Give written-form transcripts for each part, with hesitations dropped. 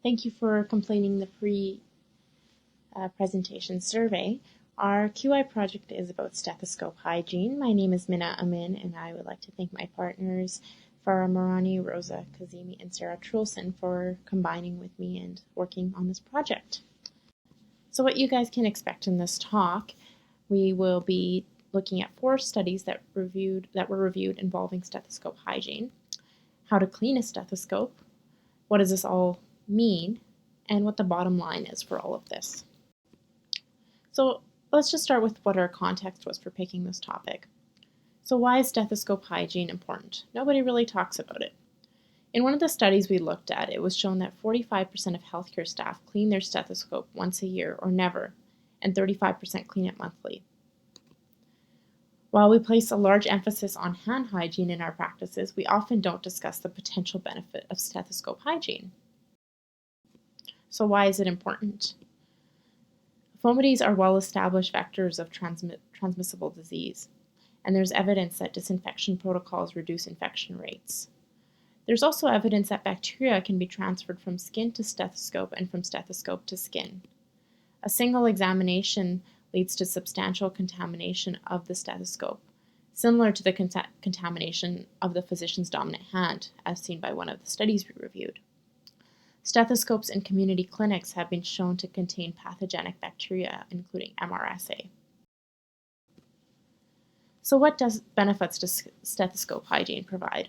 Thank you for completing the pre-presentation survey. Our QI project is about stethoscope hygiene. My name is Minna Amin, and I would like to thank my partners, Farah Marani, Rosa Kazimi, and Sarah Trulson for combining with me and working on this project. So what you guys can expect in this talk, we will be looking at 4 studies that were reviewed involving stethoscope hygiene, how to clean a stethoscope, what does this all mean, and what the bottom line is for all of this. So let's just start with what our context was for picking this topic. So why is stethoscope hygiene important? Nobody really talks about it. In one of the studies we looked at, it was shown that 45% of healthcare staff clean their stethoscope once a year or never, and 35% clean it monthly. While we place a large emphasis on hand hygiene in our practices, we often don't discuss the potential benefit of stethoscope hygiene. So why is it important? Fomites are well-established vectors of transmissible disease, and there's evidence that disinfection protocols reduce infection rates. There's also evidence that bacteria can be transferred from skin to stethoscope and from stethoscope to skin. A single examination leads to substantial contamination of the stethoscope, similar to the contamination of the physician's dominant hand, as seen by one of the studies we reviewed. Stethoscopes in community clinics have been shown to contain pathogenic bacteria, including MRSA. So what benefits does stethoscope hygiene provide?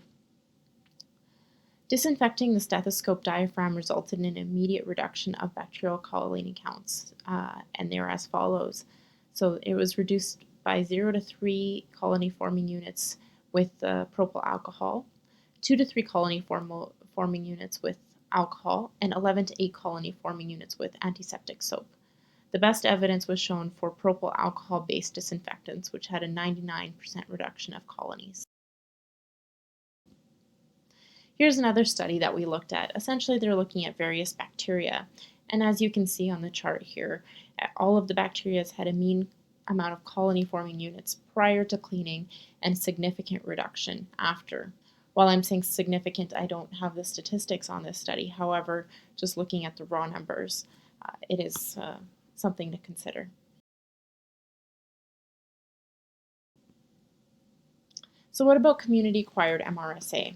Disinfecting the stethoscope diaphragm resulted in an immediate reduction of bacterial colony counts, and they are as follows. So it was reduced by 0 to 3 colony-forming units with propyl alcohol, 2 to 3 colony-forming units with alcohol, and 11 to 8 colony-forming units with antiseptic soap. The best evidence was shown for propyl alcohol-based disinfectants, which had a 99% reduction of colonies. Here's another study that we looked at. Essentially, they're looking at various bacteria, and as you can see on the chart here, all of the bacteria had a mean amount of colony-forming units prior to cleaning and significant reduction after. While I'm saying significant, I don't have the statistics on this study. However, just looking at the raw numbers, it is something to consider. So what about community-acquired MRSA?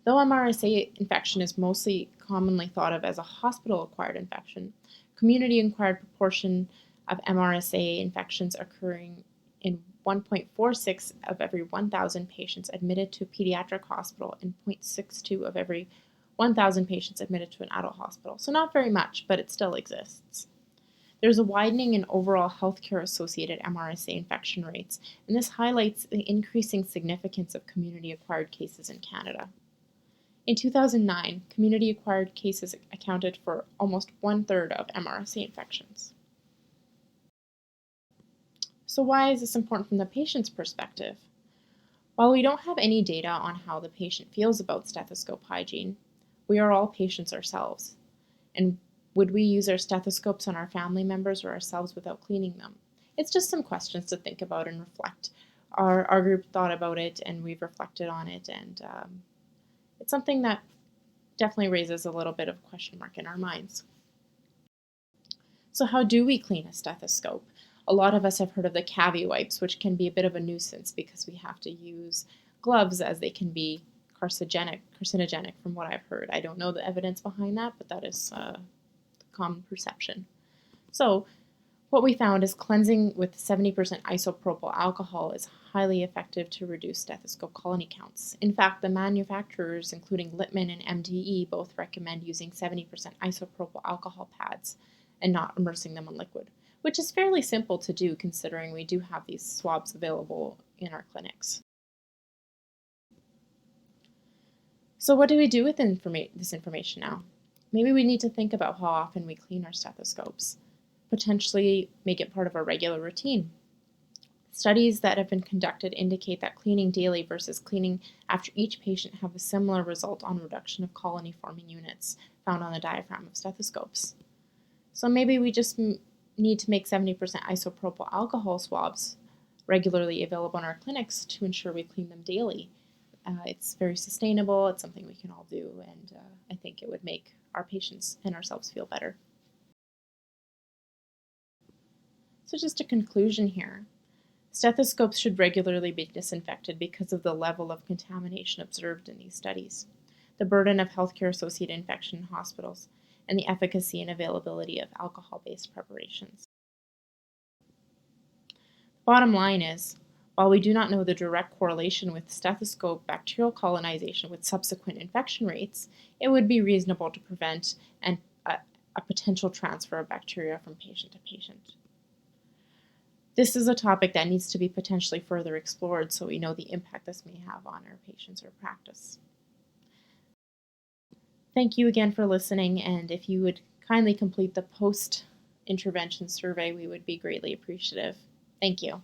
Though MRSA infection is mostly commonly thought of as a hospital-acquired infection, community-acquired proportion of MRSA infections occurring in 1.46 of every 1,000 patients admitted to a pediatric hospital and 0.62 of every 1,000 patients admitted to an adult hospital. So not very much, but it still exists. There's a widening in overall healthcare-associated MRSA infection rates, and this highlights the increasing significance of community-acquired cases in Canada. In 2009, community-acquired cases accounted for almost 1/3 of MRSA infections. So why is this important from the patient's perspective? While we don't have any data on how the patient feels about stethoscope hygiene, we are all patients ourselves. And would we use our stethoscopes on our family members or ourselves without cleaning them? It's just some questions to think about and reflect. Our group thought about it and we've reflected on it, and it's something that definitely raises a little bit of a question mark in our minds. So how do we clean a stethoscope? A lot of us have heard of the cavi wipes, which can be a bit of a nuisance because we have to use gloves as they can be carcinogenic from what I've heard. I don't know the evidence behind that, but that is the common perception. So what we found is cleansing with 70% isopropyl alcohol is highly effective to reduce stethoscope colony counts. In fact, the manufacturers, including Littmann and MDE, both recommend using 70% isopropyl alcohol pads and not immersing them in liquid, which is fairly simple to do considering we do have these swabs available in our clinics. So what do we do with this information now? Maybe we need to think about how often we clean our stethoscopes, potentially make it part of our regular routine. Studies that have been conducted indicate that cleaning daily versus cleaning after each patient have a similar result on reduction of colony-forming units found on the diaphragm of stethoscopes. So maybe we just need to make 70% isopropyl alcohol swabs regularly available in our clinics to ensure we clean them daily. It's very sustainable, it's something we can all do, and I think it would make our patients and ourselves feel better. So just a conclusion here. Stethoscopes should regularly be disinfected because of the level of contamination observed in these studies, the burden of healthcare-associated infection in hospitals, and the efficacy and availability of alcohol-based preparations. Bottom line is, while we do not know the direct correlation with stethoscope bacterial colonization with subsequent infection rates, it would be reasonable to prevent a potential transfer of bacteria from patient to patient. This is a topic that needs to be potentially further explored so we know the impact this may have on our patients or practice. Thank you again for listening, and if you would kindly complete the post-intervention survey, we would be greatly appreciative. Thank you.